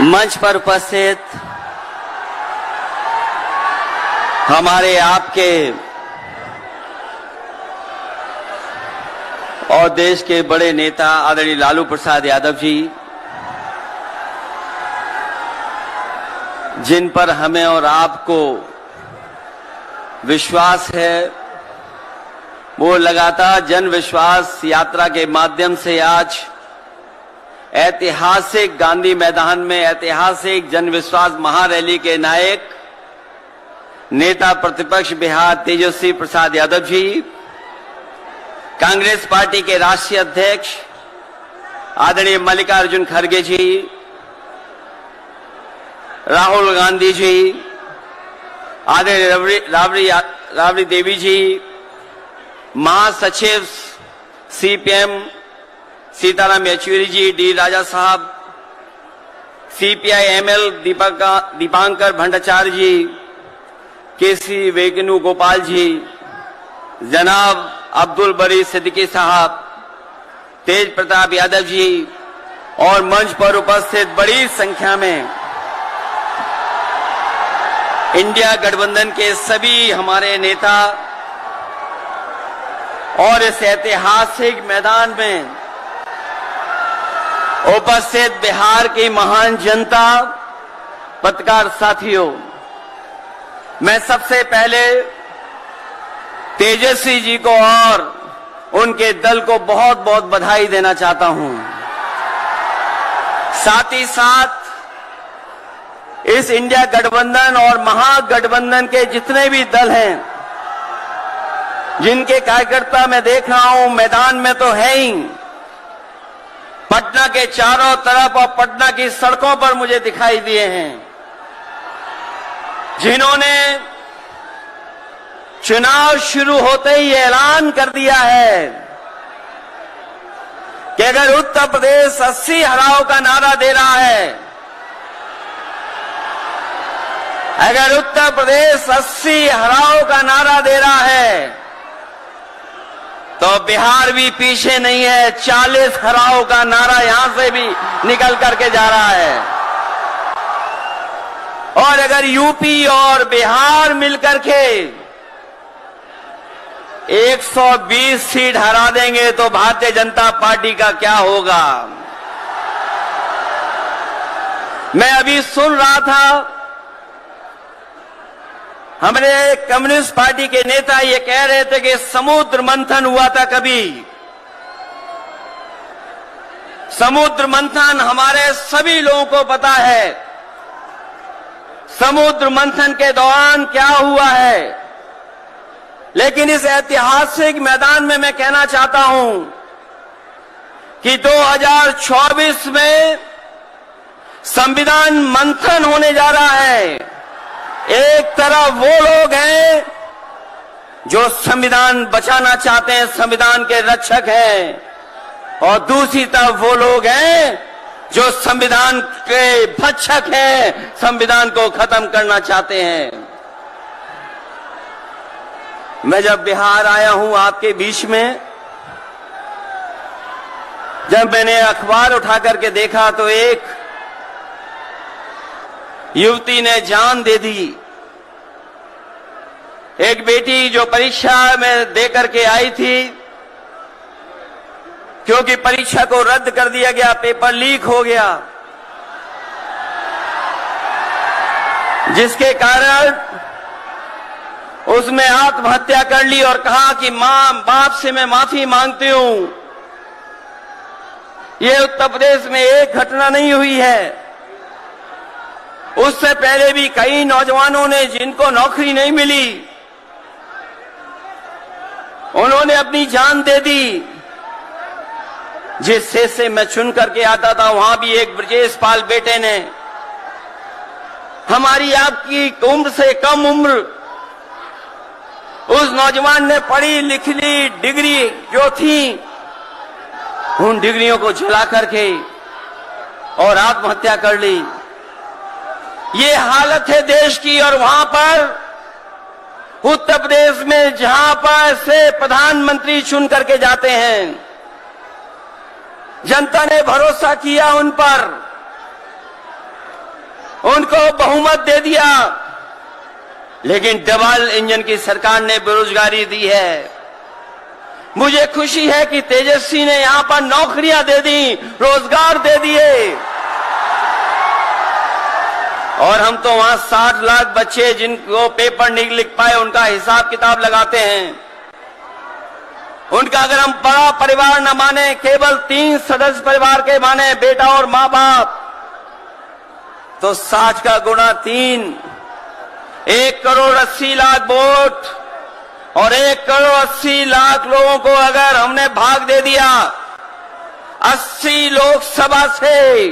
मंच पर उपस्थित हमारे आपके और देश के बड़े नेता आदरणीय लालू प्रसाद यादव जी, जिन पर हमें और आपको विश्वास है, वो लगातार जन विश्वास यात्रा के माध्यम से आज ऐतिहासिक गांधी मैदान में ऐतिहासिक जन विश्वास महारैली के नायक नेता प्रतिपक्ष बिहार तेजस्वी प्रसाद यादव जी, कांग्रेस पार्टी के राष्ट्रीय अध्यक्ष आदरणीय मल्लिकार्जुन खड़गे जी, राहुल गांधी जी, आदरणीय राबड़ी देवी जी, महासचिव सीपीएम सीताराम येचुरी जी, डी राजा साहब, सीपीआई एमएल दीपांकर भट्टाचार्य जी, केसी वेणुगोपाल जी, जनाब अब्दुल बरी सिद्दीकी साहब, तेज प्रताप यादव जी और मंच पर उपस्थित बड़ी संख्या में इंडिया गठबंधन के सभी हमारे नेता और इस ऐतिहासिक मैदान में उपस्थित बिहार की महान जनता, पत्रकार साथियों, मैं सबसे पहले तेजस्वी जी को और उनके दल को बहुत बहुत बधाई देना चाहता हूं। साथ ही साथ इस इंडिया गठबंधन और महागठबंधन के जितने भी दल हैं, जिनके कार्यकर्ता मैं देख रहा हूं मैदान में तो है ही, पटना के चारों तरफ और पटना की सड़कों पर मुझे दिखाई दिए हैं, जिन्होंने चुनाव शुरू होते ही ऐलान कर दिया है कि अगर उत्तर प्रदेश 80 हराओ का नारा दे रहा है, अगर उत्तर प्रदेश 80 हराओ का नारा दे रहा है, तो बिहार भी पीछे नहीं है। 40 हराओ का नारा यहां से भी निकल करके जा रहा है। और अगर यूपी और बिहार मिलकर के 120 सीट हरा देंगे तो भारतीय जनता पार्टी का क्या होगा। मैं अभी सुन रहा था, हमारे कम्युनिस्ट पार्टी के नेता ये कह रहे थे कि समुद्र मंथन हुआ था कभी। समुद्र मंथन हमारे सभी लोगों को पता है, समुद्र मंथन के दौरान क्या हुआ है। लेकिन इस ऐतिहासिक मैदान में मैं कहना चाहता हूं कि 2024 में संविधान मंथन होने जा रहा है। एक तरफ वो लोग हैं जो संविधान बचाना चाहते हैं, संविधान के रक्षक हैं, और दूसरी तरफ वो लोग हैं जो संविधान के भक्षक हैं, संविधान को खत्म करना चाहते हैं। मैं जब बिहार आया हूं आपके बीच में, जब मैंने अखबार उठा करके देखा तो एक युवती ने जान दे दी। एक बेटी जो परीक्षा में दे करके आई थी, क्योंकि परीक्षा को रद्द कर दिया गया, पेपर लीक हो गया, जिसके कारण उसने आत्महत्या कर ली और कहा कि मां बाप से मैं माफी मांगती हूं। ये उत्तर प्रदेश में एक घटना नहीं हुई है, उससे पहले भी कई नौजवानों ने, जिनको नौकरी नहीं मिली, उन्होंने अपनी जान दे दी। जिस शेष से मैं चुन करके आता था, वहां भी एक ब्रजेश पाल बेटे ने, हमारी आपकी उम्र से कम उम्र, उस नौजवान ने पढ़ी लिख ली डिग्री जो थी, उन डिग्रियों को जला करके और आत्महत्या कर ली। ये हालत है देश की। और वहां पर उत्तर प्रदेश में जहां पर से प्रधानमंत्री चुन करके जाते हैं, जनता ने भरोसा किया उन पर, उनको बहुमत दे दिया, लेकिन डबल इंजन की सरकार ने बेरोजगारी दी है। मुझे खुशी है कि तेजस्वी ने यहां पर नौकरियां दे दी, रोजगार दे दिए, और हम तो वहां 60 लाख बच्चे जिनको पेपर नहीं लिख पाए उनका हिसाब किताब लगाते हैं। उनका अगर हम बड़ा परिवार न माने, केवल 3 सदस्य परिवार के माने, बेटा और मां बाप, तो 60 का गुणा 3, 1,80,00,000 वोट और 1,80,00,000 लोगों को अगर हमने भाग दे दिया 80 लोकसभा से,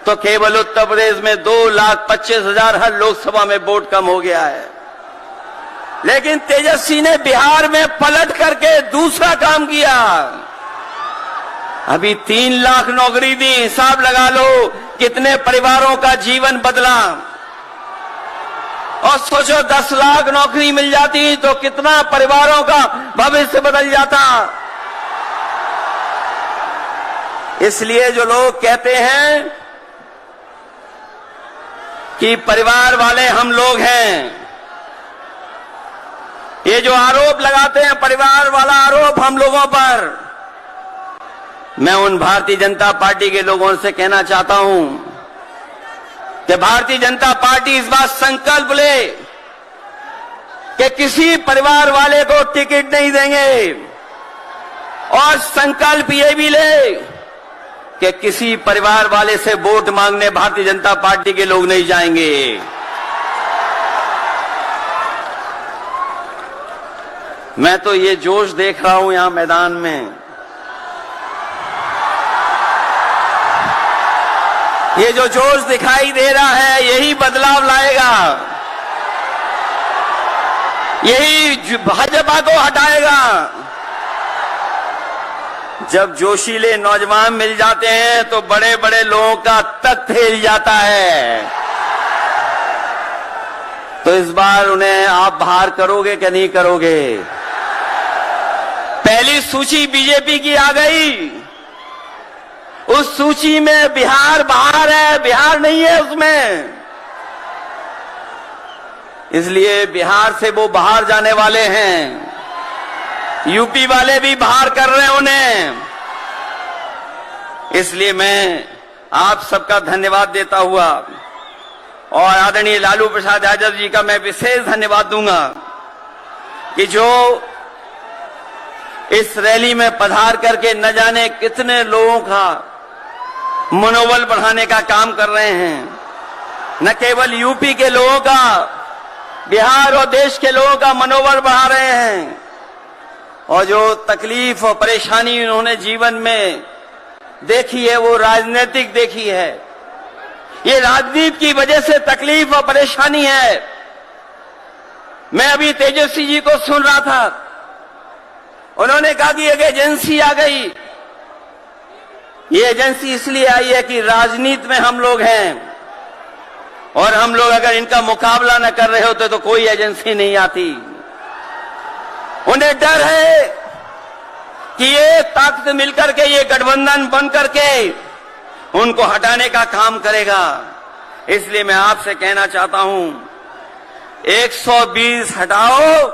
तो केवल उत्तर प्रदेश में 2,25,000 हर लोकसभा में वोट कम हो गया है। लेकिन तेजस्वी ने बिहार में पलट करके दूसरा काम किया। अभी 3 लाख नौकरी दी, हिसाब लगा लो कितने परिवारों का जीवन बदला। और सोचो 10 लाख नौकरी मिल जाती तो कितना परिवारों का भविष्य बदल जाता। इसलिए जो लोग कहते हैं कि परिवार वाले हम लोग हैं, ये जो आरोप लगाते हैं परिवार वाला आरोप हम लोगों पर, मैं उन भारतीय जनता पार्टी के लोगों से कहना चाहता हूं कि भारतीय जनता पार्टी इस बात संकल्प ले कि किसी परिवार वाले को टिकट नहीं देंगे, और संकल्प ये भी ले कि किसी परिवार वाले से वोट मांगने भारतीय जनता पार्टी के लोग नहीं जाएंगे। मैं तो ये जोश देख रहा हूं यहां मैदान में, ये जो जोश दिखाई दे रहा है यही बदलाव लाएगा, यही भाजपा को हटाएगा। जब जोशीले नौजवान मिल जाते हैं तो बड़े बड़े लोगों का तख्त हिल जाता है। तो इस बार उन्हें आप बाहर करोगे कि नहीं करोगे? पहली सूची बीजेपी की आ गई, उस सूची में बिहार बाहर है, बिहार नहीं है उसमें। इसलिए बिहार से वो बाहर जाने वाले हैं, यूपी वाले भी बाहर कर रहे हैं उन्हें। इसलिए मैं आप सबका धन्यवाद देता हुआ, और आदरणीय लालू प्रसाद यादव जी का मैं विशेष धन्यवाद दूंगा कि जो इस रैली में पधार करके न जाने कितने लोगों का मनोबल बढ़ाने का काम कर रहे हैं। न केवल यूपी के लोगों का, बिहार और देश के लोगों का मनोबल बढ़ा रहे हैं। और जो तकलीफ और परेशानी उन्होंने जीवन में देखी है वो राजनीतिक देखी है। ये राजनीति की वजह से तकलीफ और परेशानी है। मैं अभी तेजस्वी जी को सुन रहा था, उन्होंने कहा कि एक एजेंसी आ गई। ये एजेंसी इसलिए आई है कि राजनीति में हम लोग हैं, और हम लोग अगर इनका मुकाबला न कर रहे होते तो कोई एजेंसी नहीं आती। उन्हें डर है कि ये ताकत मिलकर के, ये गठबंधन बन करके उनको हटाने का काम करेगा। इसलिए मैं आपसे कहना चाहता हूं, 120 हटाओ,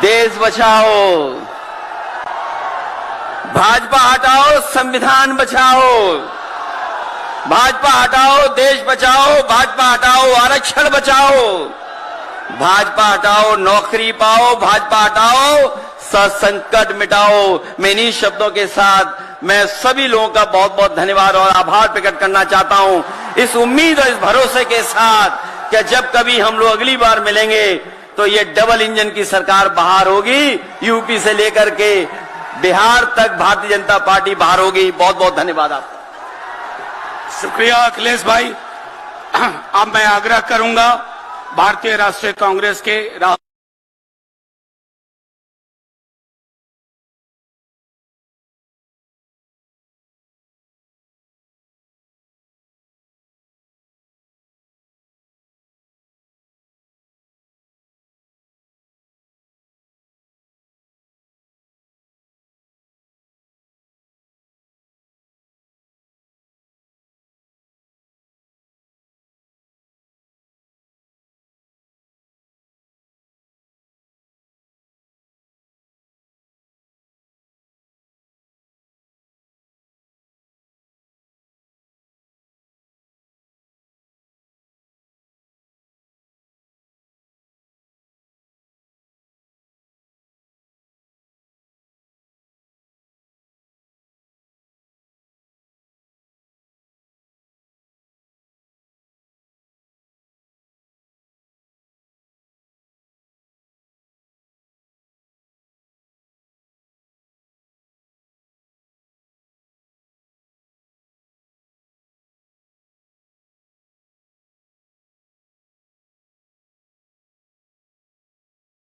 देश बचाओ। भाजपा हटाओ, संविधान बचाओ। भाजपा हटाओ, देश बचाओ। भाजपा हटाओ, आरक्षण बचाओ। भाजपा हटाओ, नौकरी पाओ। भाजपा हटाओ, संकट मिटाओ। मैं इन्हीं शब्दों के साथ मैं सभी लोगों का बहुत बहुत धन्यवाद और आभार प्रकट करना चाहता हूं, इस उम्मीद और इस भरोसे के साथ कि जब कभी हम लोग अगली बार मिलेंगे तो ये डबल इंजन की सरकार बाहर होगी, यूपी से लेकर के बिहार तक भारतीय जनता पार्टी बाहर होगी। बहुत बहुत धन्यवाद आपका। शुक्रिया अखिलेश भाई। अब मैं आग्रह करूंगा भारतीय राष्ट्रीय कांग्रेस के